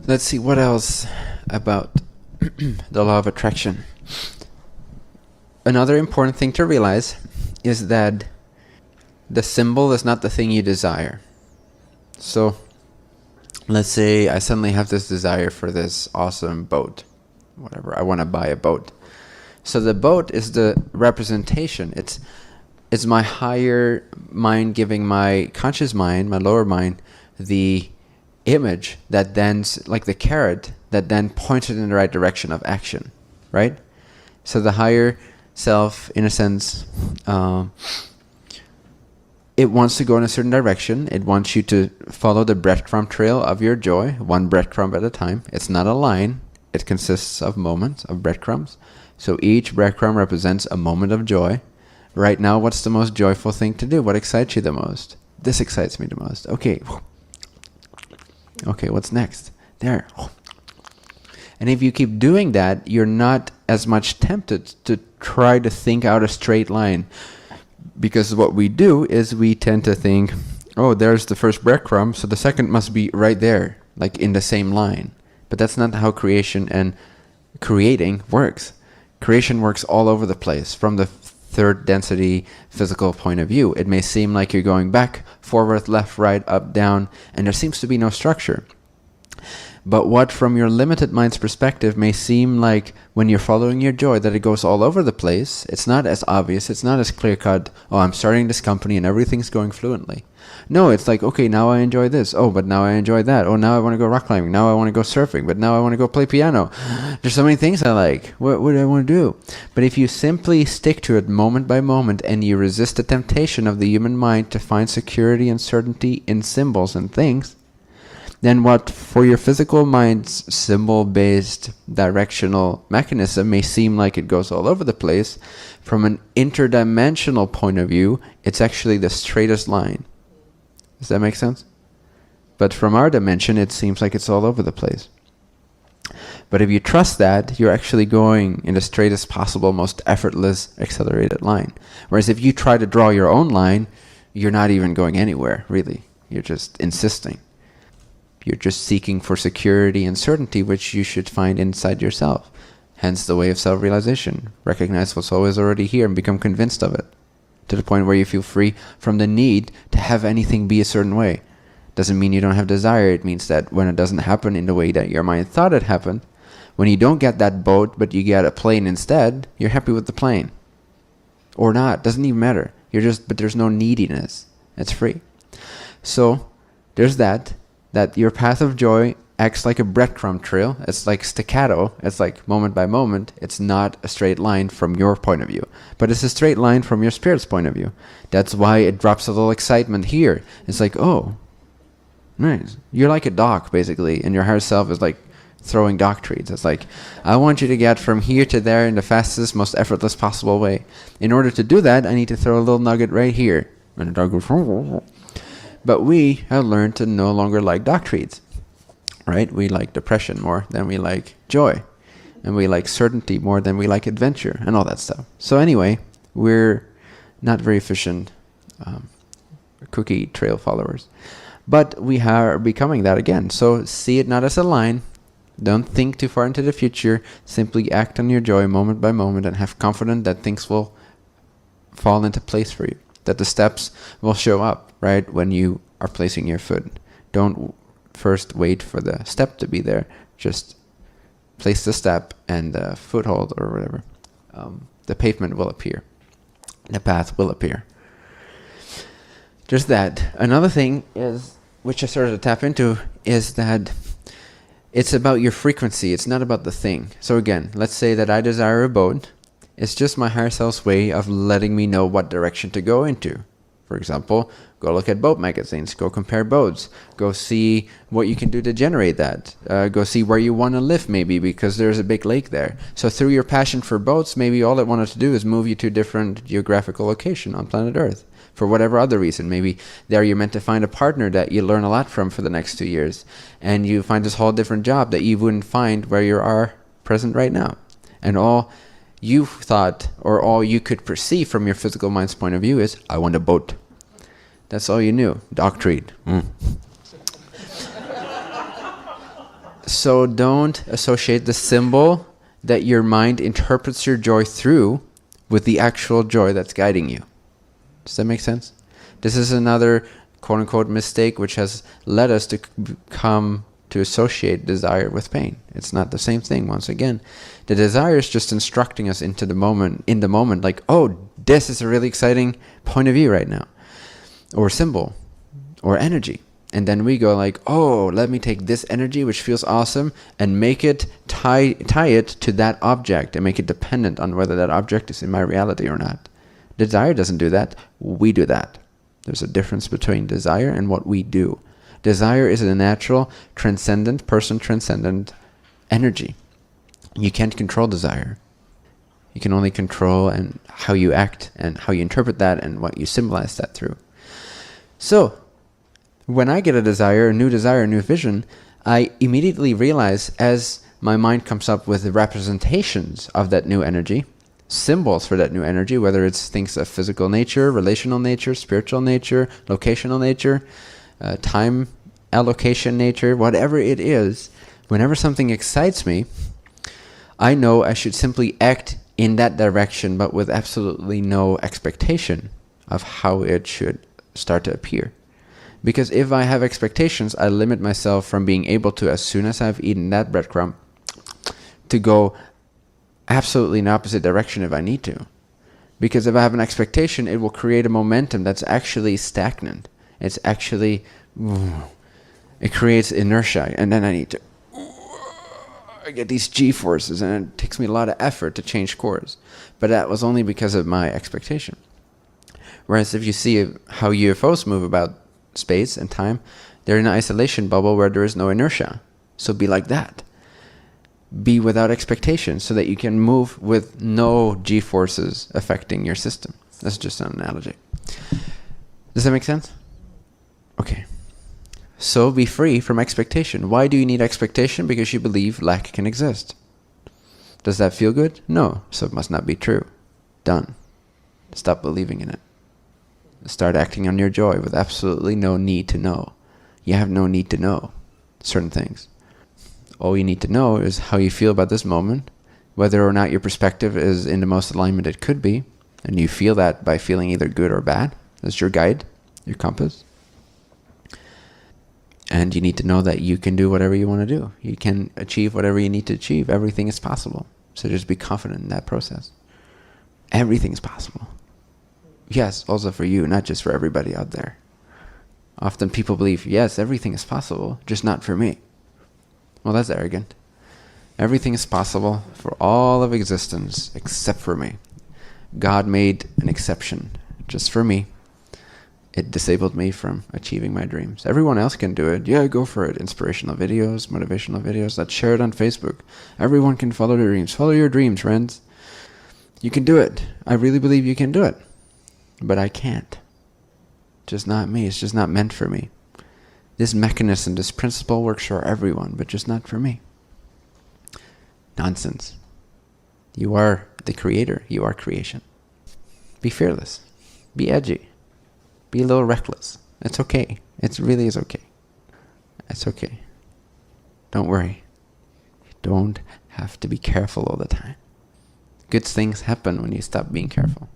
Let's see what else about the law of attraction. Another important thing to realize is that the symbol is not the thing you desire. So let's say I suddenly have this desire for this awesome boat. Whatever, I want to buy a boat. So the boat is the representation. It's my higher mind giving my conscious mind, my lower mind, the image that then, like the carrot, that then pointed in the right direction of action, right? So the higher self, in a sense, it wants to go in a certain direction. It wants you to follow the breadcrumb trail of your joy, one breadcrumb at a time. It's not a line. It consists of moments, of breadcrumbs. So each breadcrumb represents a moment of joy. Right now, what's the most joyful thing to do? What excites you the most? This excites me the most. Okay. Okay, what's next? There. And if you keep doing that, you're not as much tempted to try to think out a straight line. Because what we do is we tend to think, oh, there's the first breadcrumb, so the second must be right there, like in the same line. But that's not how creation and creating works. Creation works all over the place. From the third density physical point of view, it may seem like you're going back, forward, left, right, up, down, and there seems to be no structure. But what from your limited mind's perspective may seem like when you're following your joy that it goes all over the place, it's not as obvious, it's not as clear-cut, oh, I'm starting this company and everything's going fluently. No, it's like, okay, now I enjoy this. Oh, but now I enjoy that. Oh, now I want to go rock climbing. Now I want to go surfing. But now I want to go play piano. There's so many things I like. What do I want to do? But if you simply stick to it moment by moment and you resist the temptation of the human mind to find security and certainty in symbols and things, then what for your physical mind's symbol-based directional mechanism may seem like it goes all over the place, from an interdimensional point of view, it's actually the straightest line. Does that make sense? But from our dimension, it seems like it's all over the place. But if you trust that, you're actually going in the straightest possible, most effortless, accelerated line. Whereas if you try to draw your own line, you're not even going anywhere, really. You're just insisting. You're just seeking for security and certainty, which you should find inside yourself. Hence the way of self-realization. Recognize what's always already here and become convinced of it, to the point where you feel free from the need to have anything be a certain way. Doesn't mean you don't have desire. It means that when it doesn't happen in the way that your mind thought it happened, when you don't get that boat but you get a plane instead, you're happy with the plane. Or not. Doesn't even matter. But there's no neediness. It's free. So there's that your path of joy acts like a breadcrumb trail. It's like staccato. It's like moment by moment. It's not a straight line from your point of view, but it's a straight line from your spirit's point of view. That's why it drops a little excitement here. It's like, oh, nice. You're like a dock, basically, and your higher self is like throwing dock treats. It's like, I want you to get from here to there in the fastest, most effortless possible way. In order to do that, I need to throw a little nugget right here. And the dog goes, but we have learned to no longer like dock treats. Right? We like depression more than we like joy. And we like certainty more than we like adventure and all that stuff. So anyway, we're not very efficient cookie trail followers. But we are becoming that again. So see it not as a line. Don't think too far into the future. Simply act on your joy moment by moment and have confidence that things will fall into place for you. That the steps will show up, right, when you are placing your foot. Don't first wait for the step to be there. Just place the step and the foothold or whatever. The pavement will appear. The path will appear. Just that. Another thing is, which I started to tap into, is that it's about your frequency. It's not about the thing. So again, let's say that I desire a boat. It's just my higher self's way of letting me know what direction to go into. For example, go look at boat magazines, go compare boats, go see what you can do to generate that, go see where you want to live maybe because there's a big lake there. So through your passion for boats, maybe all it wanted to do is move you to a different geographical location on planet Earth. For whatever other reason, maybe there you're meant to find a partner that you learn a lot from for the next 2 years. And you find this whole different job that you wouldn't find where you are present right now. And all you thought, or all you could perceive from your physical mind's point of view is, I want a boat. That's all you knew. Dock treat. So don't associate the symbol that your mind interprets your joy through with the actual joy that's guiding you. Does that make sense? This is another quote-unquote mistake which has led us to come to associate desire with pain. It's not the same thing. Once again, the desire is just instructing us into the moment, in the moment, like, oh, this is a really exciting point of view right now, or symbol, or energy. And then we go like, oh, let me take this energy, which feels awesome, and make it, tie it to that object, and make it dependent on whether that object is in my reality or not. Desire doesn't do that. We do that. There's a difference between desire and what we do. Desire is a natural, transcendent, person-transcendent energy. You can't control desire. You can only control and how you act and how you interpret that and what you symbolize that through. So, when I get a desire, a new vision, I immediately realize as my mind comes up with representations of that new energy, symbols for that new energy, whether it's things of physical nature, relational nature, spiritual nature, locational nature, time allocation nature, whatever it is, whenever something excites me, I know I should simply act in that direction, but with absolutely no expectation of how it should start to appear. Because if I have expectations, I limit myself from being able to, as soon as I've eaten that breadcrumb, to go absolutely in the opposite direction if I need to. Because if I have an expectation, it will create a momentum that's actually stagnant. It's actually, it creates inertia, and then I need to, I get these G-forces, and it takes me a lot of effort to change course. But that was only because of my expectation. Whereas if you see how UFOs move about space and time, they're in an isolation bubble where there is no inertia. So be like that. Be without expectation so that you can move with no G-forces affecting your system. That's just an analogy. Does that make sense? Okay. So be free from expectation. Why do you need expectation? Because you believe lack can exist. Does that feel good? No. So it must not be true. Done. Stop believing in it. Start acting on your joy with absolutely no need to know. You have no need to know certain things. All you need to know is how you feel about this moment, whether or not your perspective is in the most alignment it could be, and you feel that by feeling either good or bad. That's your guide, your compass. And you need to know that you can do whatever you want to do. You can achieve whatever you need to achieve. Everything is possible. So just be confident in that process. Everything is possible. Yes, also for you, not just for everybody out there. Often people believe, yes, everything is possible, just not for me. Well, that's arrogant. Everything is possible for all of existence except for me. God made an exception just for me. It disabled me from achieving my dreams. Everyone else can do it. Yeah, go for it. Inspirational videos, motivational videos. Let's share it on Facebook. Everyone can follow their dreams. Follow your dreams, friends. You can do it. I really believe you can do it. But I can't. Just not me. It's just not meant for me. This mechanism, this principle works for everyone, but just not for me. Nonsense. You are the creator. You are creation. Be fearless. Be edgy. Be a little reckless. It's okay. It really is okay. It's okay. Don't worry. You don't have to be careful all the time. Good things happen when you stop being careful.